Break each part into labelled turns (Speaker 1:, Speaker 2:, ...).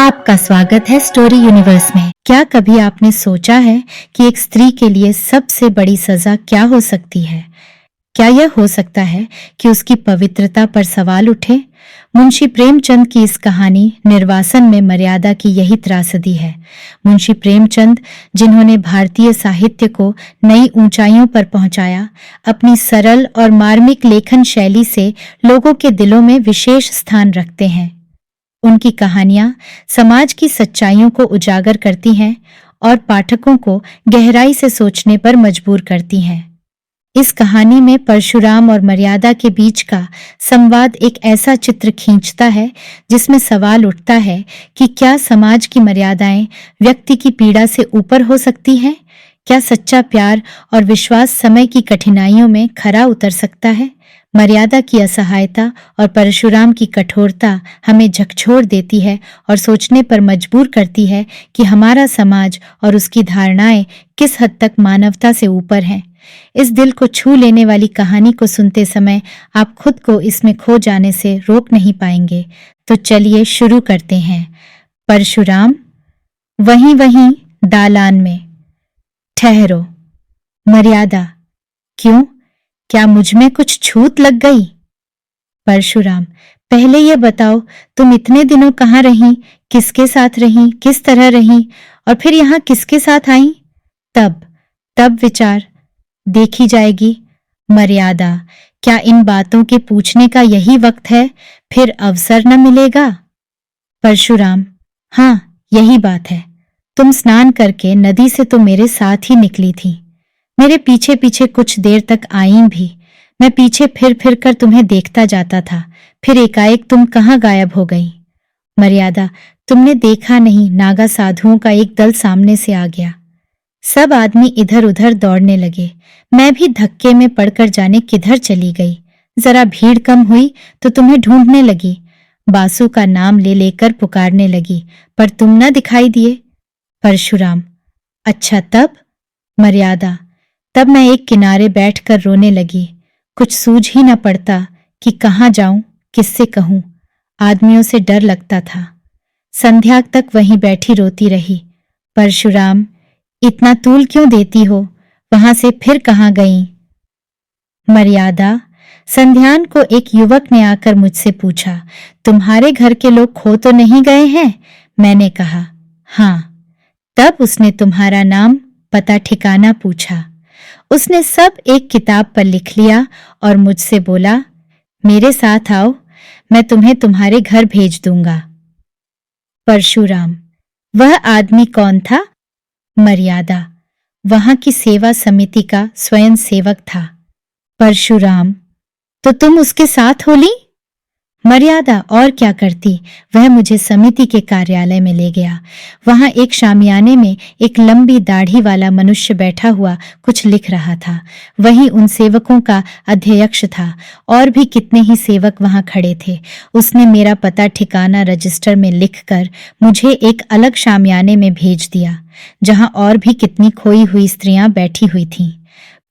Speaker 1: आपका स्वागत है स्टोरी यूनिवर्स में। क्या कभी आपने सोचा है कि एक स्त्री के लिए सबसे बड़ी सजा क्या हो सकती है? क्या यह हो सकता है कि उसकी पवित्रता पर सवाल उठे? मुंशी प्रेमचंद की इस कहानी निर्वासन में मर्यादा की यही त्रासदी है। मुंशी प्रेमचंद, जिन्होंने भारतीय साहित्य को नई ऊंचाइयों पर पहुंचाया, अपनी सरल और मार्मिक लेखन शैली से लोगों के दिलों में विशेष स्थान रखते हैं। उनकी कहानियां समाज की सच्चाइयों को उजागर करती हैं और पाठकों को गहराई से सोचने पर मजबूर करती हैं। इस कहानी में परशुराम और मर्यादा के बीच का संवाद एक ऐसा चित्र खींचता है जिसमें सवाल उठता है कि क्या समाज की मर्यादाएं व्यक्ति की पीड़ा से ऊपर हो सकती हैं? क्या सच्चा प्यार और विश्वास समय की कठिनाइयों में खरा उतर सकता है? मर्यादा की असहायता और परशुराम की कठोरता हमें झकझोर देती है और सोचने पर मजबूर करती है कि हमारा समाज और उसकी धारणाएं किस हद तक मानवता से ऊपर हैं। इस दिल को छू लेने वाली कहानी को सुनते समय आप खुद को इसमें खो जाने से रोक नहीं पाएंगे। तो चलिए शुरू करते हैं। परशुराम। वहीं दालान में। ठहरो। मर्यादा। क्यों? क्या मुझ में कुछ छूत लग गई? परशुराम। पहले ये बताओ, तुम इतने दिनों कहाँ रहीं, किसके साथ रहीं, किस तरह रहीं, और फिर यहाँ किसके साथ आईं? तब विचार देखी जाएगी। मर्यादा। क्या इन बातों के पूछने का यही वक्त है? फिर अवसर न मिलेगा? परशुराम। हाँ, यही बात है। तुम स्नान करके नदी से तो मेरे साथ ही निकली थी, मेरे पीछे पीछे कुछ देर तक आई भी। मैं पीछे फिर कर तुम्हें देखता जाता था, फिर एकाएक तुम कहाँ गायब हो गई? मर्यादा। तुमने देखा नहीं, नागा साधुओं का एक दल सामने से आ गया। सब आदमी इधर उधर दौड़ने लगे। मैं भी धक्के में पड़कर जाने किधर चली गई। जरा भीड़ कम हुई तो तुम्हें ढूंढने लगी, बासु का नाम ले लेकर पुकारने लगी, पर तुम न दिखाई दिए। परशुराम। अच्छा, तब? मर्यादा। तब मैं एक किनारे बैठकर रोने लगी। कुछ सूझ ही न पड़ता कि कहाँ जाऊं, किससे कहूं। आदमियों से डर लगता था। संध्या तक वहीं बैठी रोती रही। परशुराम। इतना तूल क्यों देती हो? वहां से फिर कहाँ गई? मर्यादा। संध्यान को एक युवक ने आकर मुझसे पूछा, तुम्हारे घर के लोग खो तो नहीं गए हैं? मैंने कहा, हाँ। तब उसने तुम्हारा नाम, पता, ठिकाना पूछा। उसने सब एक किताब पर लिख लिया और मुझसे बोला, मेरे साथ आओ, मैं तुम्हें तुम्हारे घर भेज दूंगा। परशुराम। वह आदमी कौन था? मर्यादा। वहां की सेवा समिति का स्वयं सेवक था। परशुराम। तो तुम उसके साथ हो ली? मर्यादा। और क्या करती, वह मुझे समिति के कार्यालय में ले गया। वहां एक शामियाने में एक लंबी दाढ़ी वाला मनुष्य बैठा हुआ कुछ लिख रहा था। वही उन सेवकों का अध्यक्ष था। और भी कितने ही सेवक वहां खड़े थे। उसने मेरा पता ठिकाना रजिस्टर में लिखकर मुझे एक अलग शामियाने में भेज दिया, जहां और भी कितनी खोई हुई स्त्रियां बैठी हुई थीं।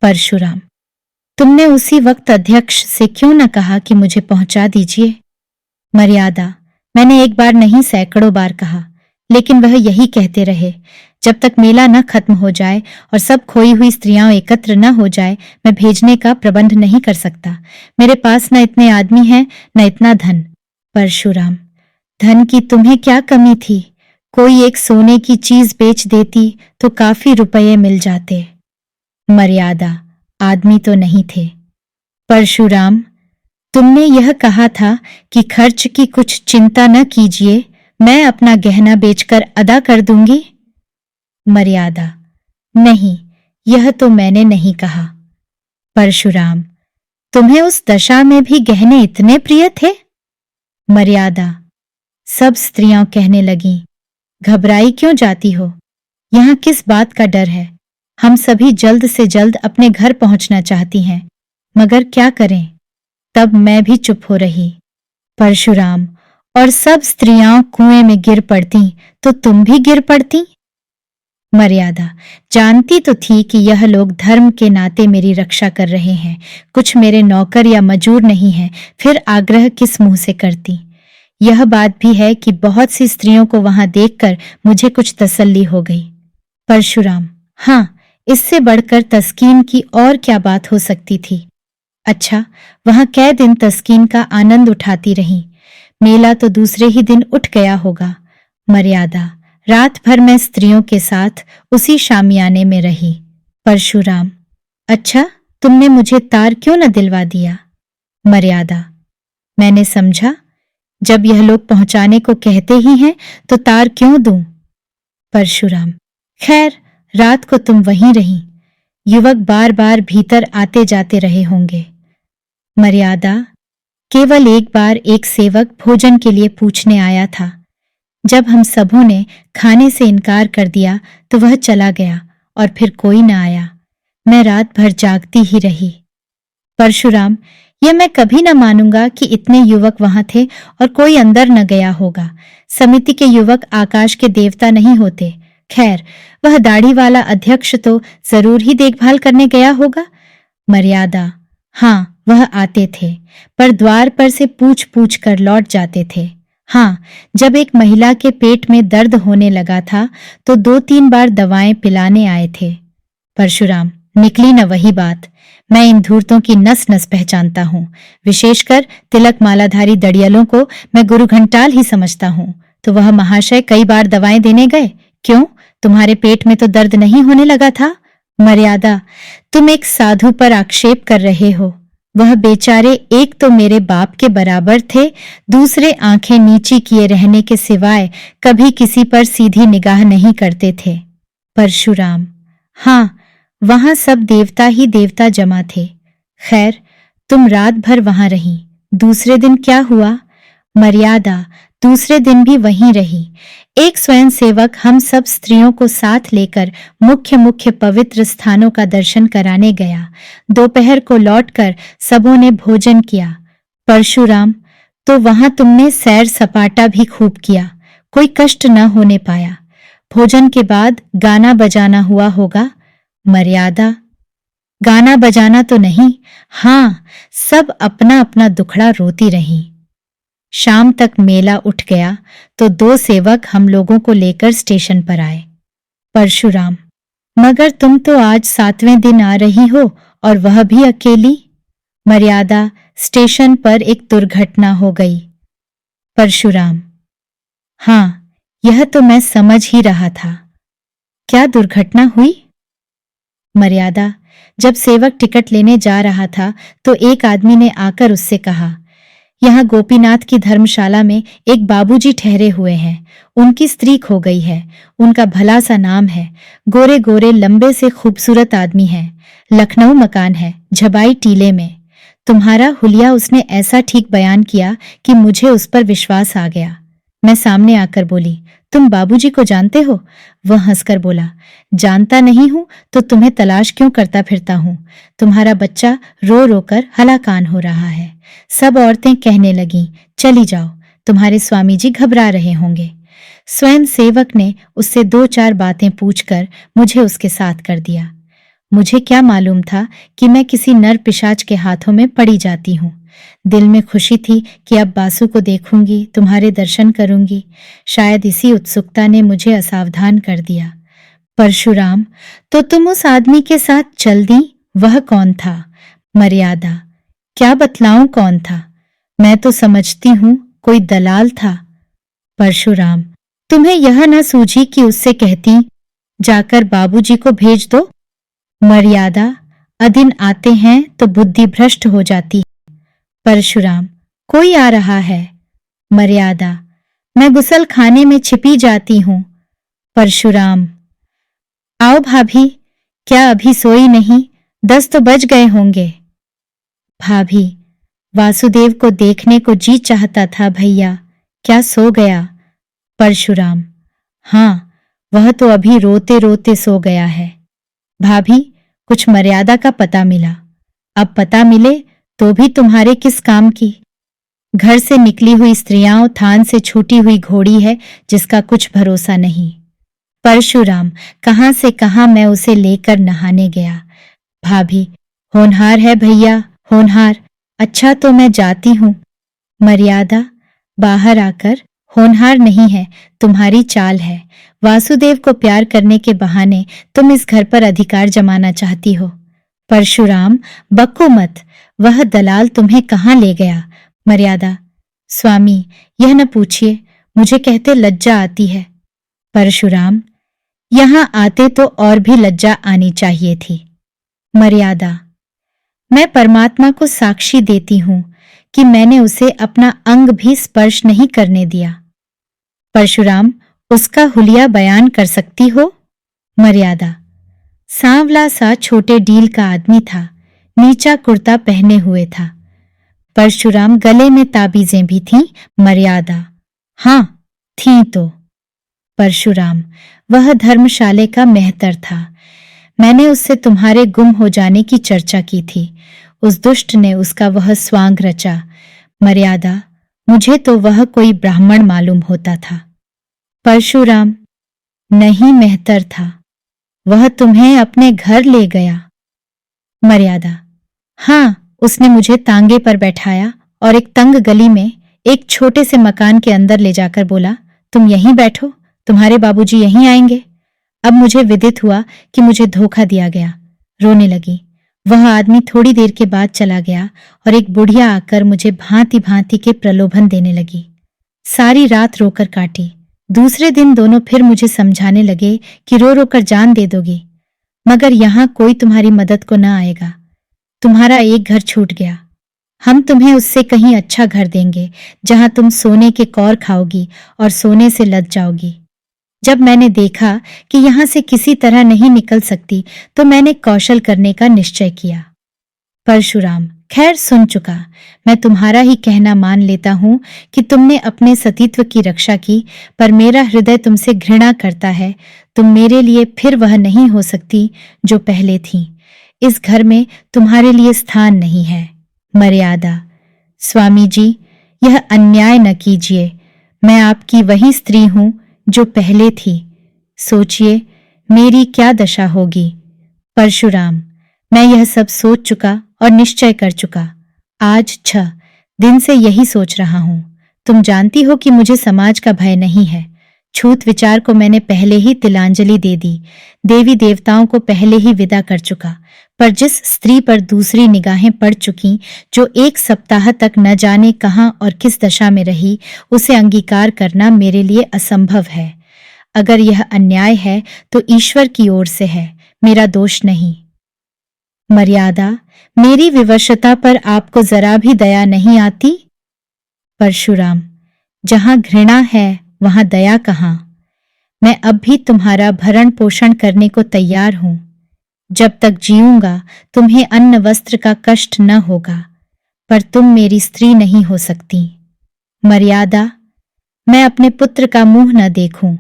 Speaker 1: परशुराम। तुमने उसी वक्त अध्यक्ष से क्यों न कहा कि मुझे पहुंचा दीजिए? मर्यादा। मैंने एक बार नहीं, सैकड़ों बार कहा, लेकिन वह यही कहते रहे, जब तक मेला न खत्म हो जाए और सब खोई हुई स्त्रियां एकत्र न हो जाए, मैं भेजने का प्रबंध नहीं कर सकता। मेरे पास न इतने आदमी हैं, न इतना धन। परशुराम। धन की तुम्हें क्या कमी थी? कोई एक सोने की चीज बेच देती तो काफी रुपये मिल जाते। मर्यादा। आदमी तो नहीं थे। परशुराम। तुमने यह कहा था कि खर्च की कुछ चिंता न कीजिए, मैं अपना गहना बेचकर अदा कर दूंगी। मर्यादा। नहीं, यह तो मैंने नहीं कहा। परशुराम। तुम्हें उस दशा में भी गहने इतने प्रिय थे? मर्यादा। सब स्त्रियां कहने लगीं, घबराई क्यों जाती हो? यहाँ किस बात का डर है? हम सभी जल्द से जल्द अपने घर पहुंचना चाहती हैं, मगर क्या करें? तब मैं भी चुप हो रही। परशुराम। और सब स्त्रियां कुएं में गिर पड़ती तो तुम भी गिर पड़ती? मर्यादा। जानती तो थी कि यह लोग धर्म के नाते मेरी रक्षा कर रहे हैं, कुछ मेरे नौकर या मजूर नहीं हैं, फिर आग्रह किस मुंह से करती? यह बात भी है कि बहुत सी स्त्रियों को वहां देखकर मुझे कुछ तसल्ली हो गई। परशुराम: हाँ, इससे बढ़कर तस्कीन की और क्या बात हो सकती थी। अच्छा, वहां कै दिन तस्कीन का आनंद उठाती रही। मेला तो दूसरे ही दिन उठ गया होगा। मर्यादा: रात भर मैं स्त्रियों के साथ उसी शामियाने में रही। परशुराम: अच्छा, तुमने मुझे तार क्यों न दिलवा दिया। मर्यादा: मैंने समझा, जब यह लोग पहुंचाने को कहते ही हैं तो तार क्यों दूं। परशुराम: खैर, रात को तुम वहीं रही। युवक बार बार भीतर आते जाते रहे होंगे। मर्यादा: केवल एक बार एक सेवक भोजन के लिए पूछने आया था। जब हम सबों ने खाने से इनकार कर दिया तो वह चला गया और फिर कोई न आया। मैं रात भर जागती ही रही। परशुराम: यह मैं कभी न मानूंगा कि इतने युवक वहां थे और कोई अंदर न गया होगा। समिति के युवक आकाश के देवता नहीं होते। खैर, वह दाढ़ी वाला अध्यक्ष तो जरूर ही देखभाल करने गया होगा। मर्यादा: हाँ, वह आते थे, पर द्वार पर से पूछ पूछ कर लौट जाते थे। हाँ, जब एक महिला के पेट में दर्द होने लगा था तो 2-3 बार दवाएं पिलाने आए थे। परशुराम: निकली न वही बात। मैं इन धूर्तों की नस नस पहचानता हूँ। विशेषकर तिलक मालाधारी दड़ियलों को मैं गुरु घंटाल ही समझता हूँ। तो वह महाशय कई बार दवाएं देने गए। क्यों, तुम्हारे पेट में तो दर्द नहीं होने लगा था। मर्यादा: तुम एक साधु पर आक्षेप कर रहे हो। वह बेचारे एक तो मेरे बाप के बराबर थे, दूसरे आंखें नीची किए रहने के सिवाय कभी किसी पर सीधी निगाह नहीं करते थे। परशुराम: हाँ, वहां सब देवता ही देवता जमा थे। खैर, तुम रात भर वहां रही। दूसरे दिन क्या हुआ। मर्यादा: दूसरे दिन भी वहीं रही। एक स्वयंसेवक हम सब स्त्रियों को साथ लेकर मुख्य मुख्य पवित्र स्थानों का दर्शन कराने गया। दोपहर को लौटकर सबों ने भोजन किया। परशुराम: तो वहां तुमने सैर सपाटा भी खूब किया, कोई कष्ट न होने पाया। भोजन के बाद गाना बजाना हुआ होगा। मर्यादा: गाना बजाना तो नहीं, हाँ, सब अपना अपना दुखड़ा रोती रहीं। शाम तक मेला उठ गया तो 2 सेवक हम लोगों को लेकर स्टेशन पर आए। परशुराम: मगर तुम तो आज 7वें दिन आ रही हो और वह भी अकेली। मर्यादा: स्टेशन पर एक दुर्घटना हो गई। परशुराम: हाँ, यह तो मैं समझ ही रहा था। क्या दुर्घटना हुई। मर्यादा: जब सेवक टिकट लेने जा रहा था तो एक आदमी ने आकर उससे कहा, यहाँ गोपीनाथ की धर्मशाला में एक बाबूजी ठहरे हुए हैं। उनकी स्त्री खो गई है। उनका भला सा नाम है। गोरे गोरे लंबे से खूबसूरत आदमी है। लखनऊ मकान है, झबाई टीले में। तुम्हारा हुलिया उसने ऐसा ठीक बयान किया कि मुझे उस पर विश्वास आ गया। मैं सामने आकर बोली, तुम बाबूजी को जानते हो। वह हंसकर बोला, जानता नहीं हूं तो तुम्हें तलाश क्यों करता फिरता हूं। तुम्हारा बच्चा रो रो कर हलाकान हो रहा है। सब औरतें कहने लगीं, चली जाओ, तुम्हारे स्वामी जी घबरा रहे होंगे। स्वयं सेवक ने उससे 2-4 बातें पूछकर मुझे उसके साथ कर दिया। मुझे क्या मालूम था कि मैं किसी नर पिशाच के हाथों में पड़ी जाती हूँ। दिल में खुशी थी कि अब बासु को देखूंगी, तुम्हारे दर्शन करूंगी। शायद इसी उत्सुकता ने मुझे असावधान कर दिया। परशुराम: तो तुम उस आदमी के साथ चल दी, वह कौन था। मर्यादा: क्या बतलाऊं कौन था। मैं तो समझती हूं कोई दलाल था। परशुराम: तुम्हें यह न सूझी कि उससे कहती, जाकर बाबूजी को भेज दो। मर्यादा: अदिन आते हैं तो बुद्धि भ्रष्ट हो जाती है। परशुराम: कोई आ रहा है। मर्यादा: मैं गुसल खाने में छिपी जाती हूं। परशुराम: आओ भाभी, क्या अभी सोई नहीं, 10 तो बज गए होंगे। भाभी: वासुदेव को देखने को जी चाहता था भैया, क्या सो गया। परशुराम: हाँ, वह तो अभी रोते रोते सो गया है। भाभी, कुछ मर्यादा का पता मिला। अब पता मिले तो भी तुम्हारे किस काम की। घर से निकली हुई स्त्रियां थान से छूटी हुई घोड़ी है जिसका कुछ भरोसा नहीं। परशुराम: कहां से कहां मैं उसे लेकर नहाने गया। भाभी: होनहार है भैया, होनहार। अच्छा, तो मैं जाती हूं। मर्यादा: बाहर आकर होनहार नहीं है, तुम्हारी चाल है। वासुदेव को प्यार करने के बहाने तुम इस घर पर अधिकार जमाना चाहती हो। परशुराम, बको मत, वह दलाल तुम्हें कहाँ ले गया? मर्यादा, स्वामी, यह न पूछिए, मुझे कहते लज्जा आती है। परशुराम, यहाँ आते तो और भी लज्जा आनी चाहिए थी। मर्यादा, मैं परमात्मा को साक्षी देती हूं कि मैंने उसे अपना अंग भी स्पर्श नहीं करने दिया। परशुराम, उसका हुलिया बयान कर सकती हो? मर्यादा, सांवला सा छोटे डील का आदमी था, नीचा कुर्ता पहने हुए था। परशुराम, गले में ताबीजें भी थीं? मर्यादा, हां, थीं तो। परशुराम, वह धर्मशाले का मेहतर था। मैंने उससे तुम्हारे गुम हो जाने की चर्चा की थी। उस दुष्ट ने उसका वह स्वांग रचा। मर्यादा, मुझे तो वह कोई ब्राह्मण मालूम होता था। परशुराम, नहीं मेहतर था, वह तुम्हें अपने घर ले गया। मर्यादा, हां, उसने मुझे तांगे पर बैठाया और एक तंग गली में एक छोटे से मकान के अंदर ले जाकर बोला, तुम यहीं बैठो, तुम्हारे बाबूजी यहीं आएंगे। अब मुझे विदित हुआ कि मुझे धोखा दिया गया। रोने लगी। वह आदमी थोड़ी देर के बाद चला गया और एक बुढ़िया आकर मुझे भांति भांति के प्रलोभन देने लगी। सारी रात रोकर काटी। दूसरे दिन दोनों फिर मुझे समझाने लगे कि रो रो कर जान दे दोगी, मगर यहां कोई तुम्हारी मदद को न आएगा। तुम्हारा एक घर छूट गया, हम तुम्हें उससे कहीं अच्छा घर देंगे जहां तुम सोने के कौर खाओगी और सोने से लद जाओगी। जब मैंने देखा कि यहां से किसी तरह नहीं निकल सकती तो मैंने कौशल करने का निश्चय किया। परशुराम, खैर सुन चुका, मैं तुम्हारा ही कहना मान लेता हूं कि तुमने अपने सतीत्व की रक्षा की, पर मेरा हृदय तुमसे घृणा करता है। तुम मेरे लिए फिर वह नहीं हो सकती जो पहले थी। इस घर में तुम्हारे लिए स्थान नहीं है। मर्यादा, स्वामी जी, यह अन्याय न कीजिए। मैं आपकी वही स्त्री हूं जो पहले थी। सोचिए मेरी क्या दशा होगी। परशुराम, मैं यह सब सोच चुका और निश्चय कर चुका। आज 6 दिन से यही सोच रहा हूं। तुम जानती हो कि मुझे समाज का भय नहीं है। छूत विचार को मैंने पहले ही तिलांजलि दे दी, देवी देवताओं को पहले ही विदा कर चुका। पर जिस स्त्री पर दूसरी निगाहें पड़ चुकी, जो 1 सप्ताह तक न जाने कहां और किस दशा में रही, उसे अंगीकार करना मेरे लिए असंभव है। अगर यह अन्याय है तो ईश्वर की ओर से है, मेरा दोष नहीं। मर्यादा, मेरी विवशता पर आपको जरा भी दया नहीं आती? परशुराम, जहां घृणा है वहां दया कहां? मैं अब भी तुम्हारा भरण पोषण करने को तैयार हूं। जब तक जीऊंगा तुम्हें अन्न वस्त्र का कष्ट न होगा, पर तुम मेरी स्त्री नहीं हो सकती। मर्यादा, मैं अपने पुत्र का मुंह न देखूं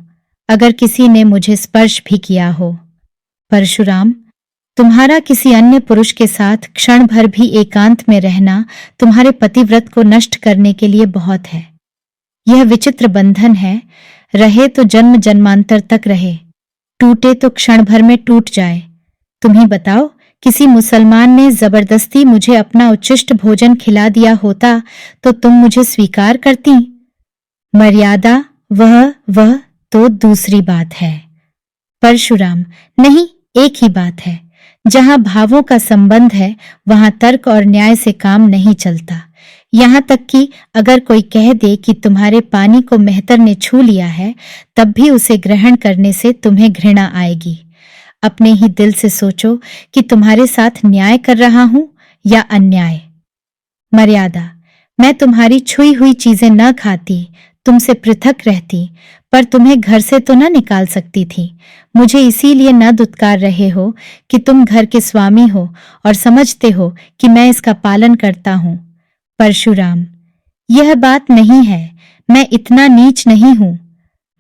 Speaker 1: अगर किसी ने मुझे स्पर्श भी किया हो। परशुराम, तुम्हारा किसी अन्य पुरुष के साथ क्षण भर भी एकांत में रहना तुम्हारे पतिव्रत को नष्ट करने के लिए बहुत है। यह विचित्र बंधन है, रहे तो जन्म जन्मांतर तक रहे, टूटे तो क्षण भर में टूट जाए। तुम ही बताओ, किसी मुसलमान ने जबरदस्ती मुझे अपना उच्छिष्ट भोजन खिला दिया होता तो तुम मुझे स्वीकार करती? मर्यादा, वह तो दूसरी बात है। परशुराम, नहीं, एक ही बात है। जहां भावों का संबंध है वहां तर्क और न्याय से काम नहीं चलता। यहां तक कि अगर कोई कह दे कि तुम्हारे पानी को मेहतर ने छू लिया है, तब भी उसे ग्रहण करने से तुम्हें घृणा आएगी। अपने ही दिल से सोचो कि तुम्हारे साथ न्याय कर रहा हूं या अन्याय। मर्यादा, मैं तुम्हारी छुई हुई चीजें न खाती, तुमसे पृथक रहती, पर तुम्हें घर से तो न निकाल सकती थी। मुझे इसीलिए न दुत्कार रहे हो कि तुम घर के स्वामी हो और समझते हो कि मैं इसका पालन करता हूं। परशुराम, यह बात नहीं है, मैं इतना नीच नहीं हूं।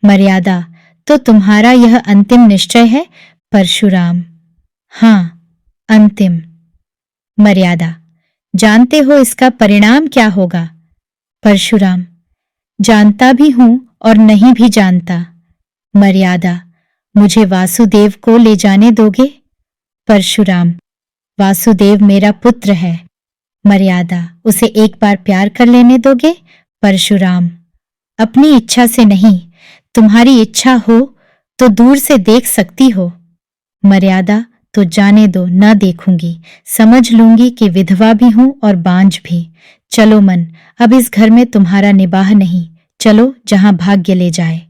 Speaker 1: मर्यादा, तो तुम्हारा यह अंतिम निश्चय है? परशुराम, हां, अंतिम। मर्यादा, जानते हो इसका परिणाम क्या होगा? परशुराम, जानता भी हूं और नहीं भी जानता। मर्यादा, मुझे वासुदेव को ले जाने दोगे? परशुराम, वासुदेव मेरा पुत्र है। मर्यादा, उसे एक बार प्यार कर लेने दोगे? परशुराम, अपनी इच्छा से नहीं, तुम्हारी इच्छा हो तो दूर से देख सकती हो। मर्यादा तो जाने दो, न देखूंगी, समझ लूंगी कि विधवा भी हूं और बांझ भी। चलो मन, अब इस घर में तुम्हारा निबाह नहीं, चलो जहां भाग्य ले जाए।